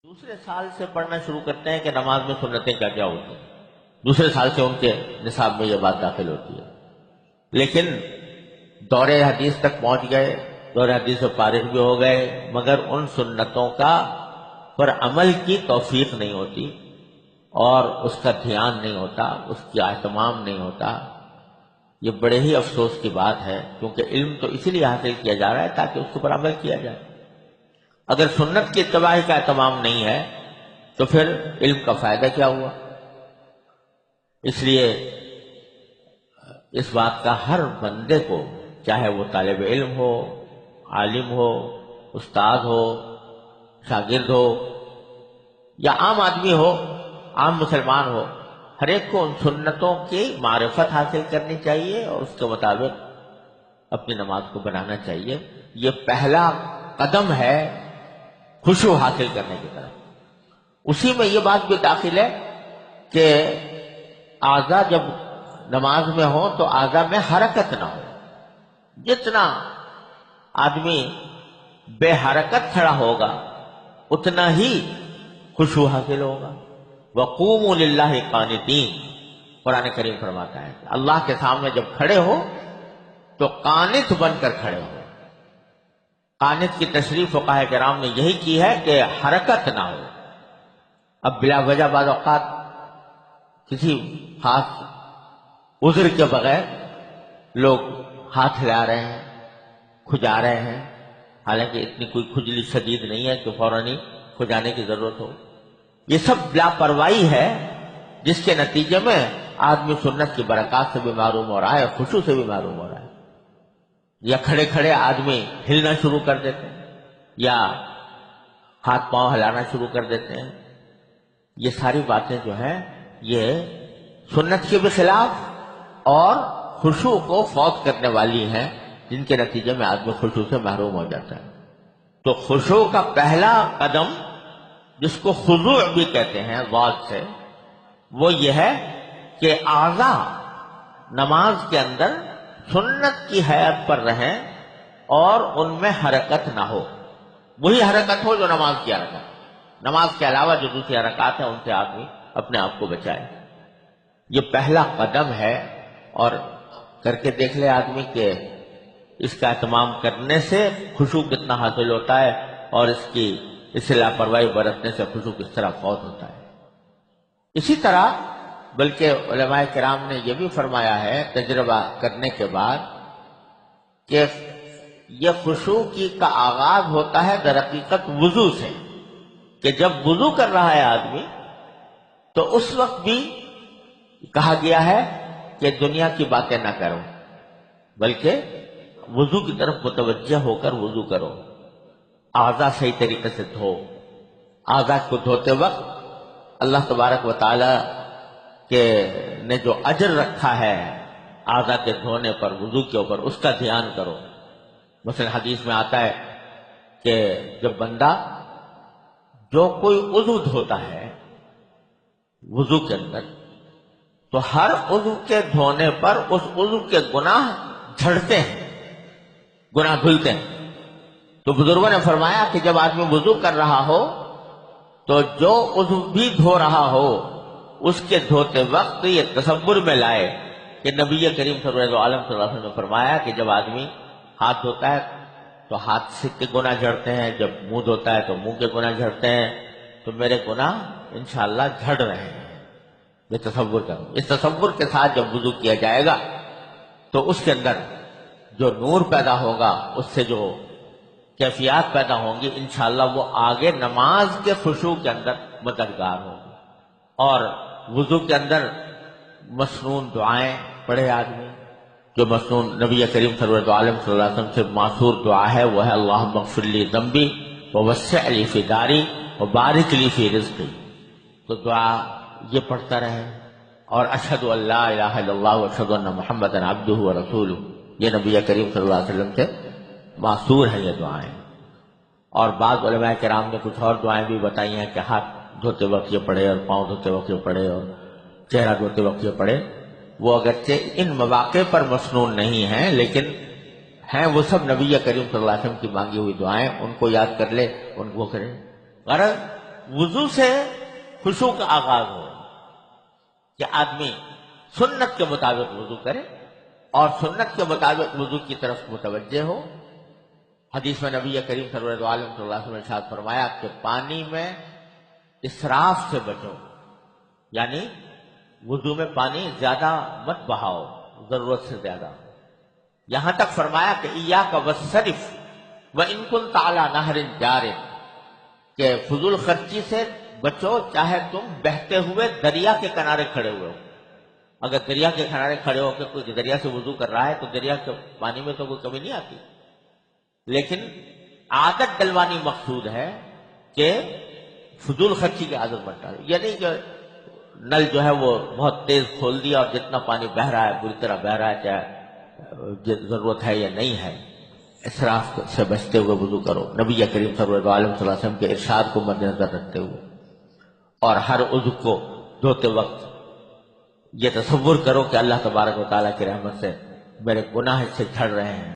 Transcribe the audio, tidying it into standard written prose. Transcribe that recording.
دوسرے سال سے پڑھنا شروع کرتے ہیں کہ نماز میں سنتیں کیا کیا ہوتی ہیں. دوسرے سال سے ان کے نصاب میں یہ بات داخل ہوتی ہے. لیکن دور حدیث تک پہنچ گئے، دور حدیث سے فارغ بھی ہو گئے، مگر ان سنتوں کا پر عمل کی توفیق نہیں ہوتی اور اس کا دھیان نہیں ہوتا، اس کی اہتمام نہیں ہوتا. یہ بڑے ہی افسوس کی بات ہے، کیونکہ علم تو اسی لیے حاصل کیا جا رہا ہے تاکہ اس پر عمل کیا جائے. اگر سنت کی اتباع کا اہتمام نہیں ہے تو پھر علم کا فائدہ کیا ہوا؟ اس لیے اس بات کا ہر بندے کو، چاہے وہ طالب علم ہو، عالم ہو، استاد ہو، شاگرد ہو یا عام آدمی ہو، عام مسلمان ہو، ہر ایک کو ان سنتوں کی معرفت حاصل کرنی چاہیے اور اس کے مطابق اپنی نماز کو بنانا چاہیے. یہ پہلا قدم ہے خشوع حاصل کرنے کی طرف. اسی میں یہ بات بھی داخل ہے کہ اعضاء جب نماز میں ہو تو اعضاء میں حرکت نہ ہو. جتنا آدمی بے حرکت کھڑا ہوگا اتنا ہی خشوع حاصل ہوگا. وَقُومُوا لِلَّهِ قَانِتِينَ، قرآن کریم فرماتا ہے کہ اللہ کے سامنے جب کھڑے ہو تو قانت بن کر کھڑے ہو. قانت کی تشریح فقہاء کرام نے یہی کی ہے کہ حرکت نہ ہو. اب بلا وجہ بعض اوقات کسی خاص عذر کے بغیر لوگ ہاتھ ہلا رہے ہیں، کھجا رہے ہیں، حالانکہ اتنی کوئی کھجلی شدید نہیں ہے کہ فوراً ہی کھجانے کی ضرورت ہو. یہ سب لاپرواہی ہے جس کے نتیجے میں آدمی سنت کی برکات سے بھی محروم ہو رہا ہے، خشوع سے بھی محروم ہو رہا ہے. یا کھڑے کھڑے آدمی ہلنا شروع کر دیتے ہیں یا ہاتھ پاؤں ہلانا شروع کر دیتے ہیں. یہ ساری باتیں جو ہیں یہ سنت کے بھی خلاف اور خشوع کو فوت کرنے والی ہیں، جن کے نتیجے میں آدمی خشوع سے محروم ہو جاتا ہے. تو خشوع کا پہلا قدم، جس کو خضوع بھی کہتے ہیں ضاد سے، وہ یہ ہے کہ اعضاء نماز کے اندر سنت کی حیت پر رہیں اور ان میں حرکت نہ ہو. وہی حرکت ہو جو نماز کی حرکت. نماز کے علاوہ جو دوسری حرکات ہیں ان سے آدمی اپنے آپ کو بچائے. یہ پہلا قدم ہے اور کر کے دیکھ لے آدمی کہ اس کا اہتمام کرنے سے خشوع کتنا حاصل ہوتا ہے اور اس سے لاپرواہی برتنے سے خشوع کس طرح فوت ہوتا ہے. اسی طرح بلکہ علماء کرام نے یہ بھی فرمایا ہے تجربہ کرنے کے بعد کہ یہ خشوع کا آغاز ہوتا ہے در حقیقت وضو سے، کہ جب وضو کر رہا ہے آدمی تو اس وقت بھی کہا گیا ہے کہ دنیا کی باتیں نہ کرو، بلکہ وضو کی طرف متوجہ ہو کر وضو کرو. اعضاء صحیح طریقے سے دھو. اعضاء کو دھوتے وقت اللہ تبارک و تعالی کے نے جو اجر رکھا ہے اعضاء کے دھونے پر، وضو کے اوپر، اس کا دھیان کرو. مثلا حدیث میں آتا ہے کہ جب بندہ جو کوئی عضو دھوتا ہے وضو کے اندر، تو ہر عضو کے دھونے پر اس عضو کے گناہ جھڑتے ہیں، گناہ دھلتے ہیں. تو بزرگوں نے فرمایا کہ جب آدمی وضو کر رہا ہو تو جو عضو بھی دھو رہا ہو اس کے دھوتے وقت یہ تصور میں لائے کہ نبی کریم صلی اللہ علیہ وسلم نے فرمایا کہ جب آدمی ہاتھ دھوتا ہے تو ہاتھ سے کے گناہ جھڑتے ہیں، جب منہ دھوتا ہے تو منہ کے گناہ جھڑتے ہیں. تو میرے گناہ انشاءاللہ جھڑ رہے ہیں. یہ تصور کرو. اس تصور کے ساتھ جب وضو کیا جائے گا تو اس کے اندر جو نور پیدا ہوگا، اس سے جو کیفیات پیدا ہوں گی، انشاءاللہ وہ آگے نماز کے خشوع کے اندر مددگار ہوگی. اور وضو کے اندر مسنون دعائیں پڑھے آدمی، جو مسنون نبی کریم صلی اللہ علیہ وسلم سے معصور دعا ہے وہ ہے اللہم اغفر لی ذنبی ووسع لی فی داری وبارک لی فی رزقی. تو دعا یہ پڑھتا رہے. اور اشہد ان لا الہ الا اللہ واشہد ان محمدا عبدہ ورسولہ، یہ نبی کریم صلی اللہ علیہ وسلم سے معصور ہیں یہ دعائیں. اور بعض علماء کرام نے کچھ اور دعائیں بھی بتائی ہیں کہ ہاتھ دھوتے وقت یہ پڑھے اور پاؤں دھوتے وقت یہ پڑھے اور چہرہ دھوتے وقت یہ پڑھے. وہ اگرچہ ان مواقع پر مسنون نہیں ہیں لیکن ہیں وہ سب نبی کریم صلی اللہ علیہ وسلم کی مانگی ہوئی دعائیں. ان کو یاد کر لے، ان کو کرے. غرض وضو سے خشوع کا آغاز ہو کہ آدمی سنت کے مطابق وضو کرے اور سنت کے مطابق وضو کی طرف متوجہ ہو۔ حدیث میں نبی کریم صلی اللہ علیہ وسلم نے ارشاد فرمایا کہ پانی میں اسراف سے بچو، یعنی وضو میں پانی زیادہ مت بہاؤ، ضرورت سے زیادہ۔ یہاں تک فرمایا کہ ایاک والصرف وان کنت علی نہر جار، کہ فضول خرچی سے بچو چاہے تم بہتے ہوئے دریا کے کنارے کھڑے ہوئے ہو۔ اگر دریا کے کنارے کھڑے ہو کے کوئی دریا سے وضو کر رہا ہے تو دریا کے پانی میں تو کوئی کمی نہیں آتی، لیکن عادت ڈلوانی مقصود ہے کہ فضول خرچی کی عادت مت ڈالو۔ یہ نہیں کہ نل جو ہے وہ بہت تیز کھول دیا اور جتنا پانی بہہ رہا ہے بری طرح بہہ رہا ہے، چاہے ضرورت ہے یا نہیں ہے، اسراف سے بچتے ہوئے وضو کرو، نبی کریم صلی اللہ علیہ وسلم کے ارشاد کو مد نظر رکھتے ہوئے۔ اور ہر عضو کو دھوتے وقت یہ تصور کرو کہ اللہ تبارک و تعالیٰ کی رحمت سے میرے گناہ سے جھڑ رہے ہیں۔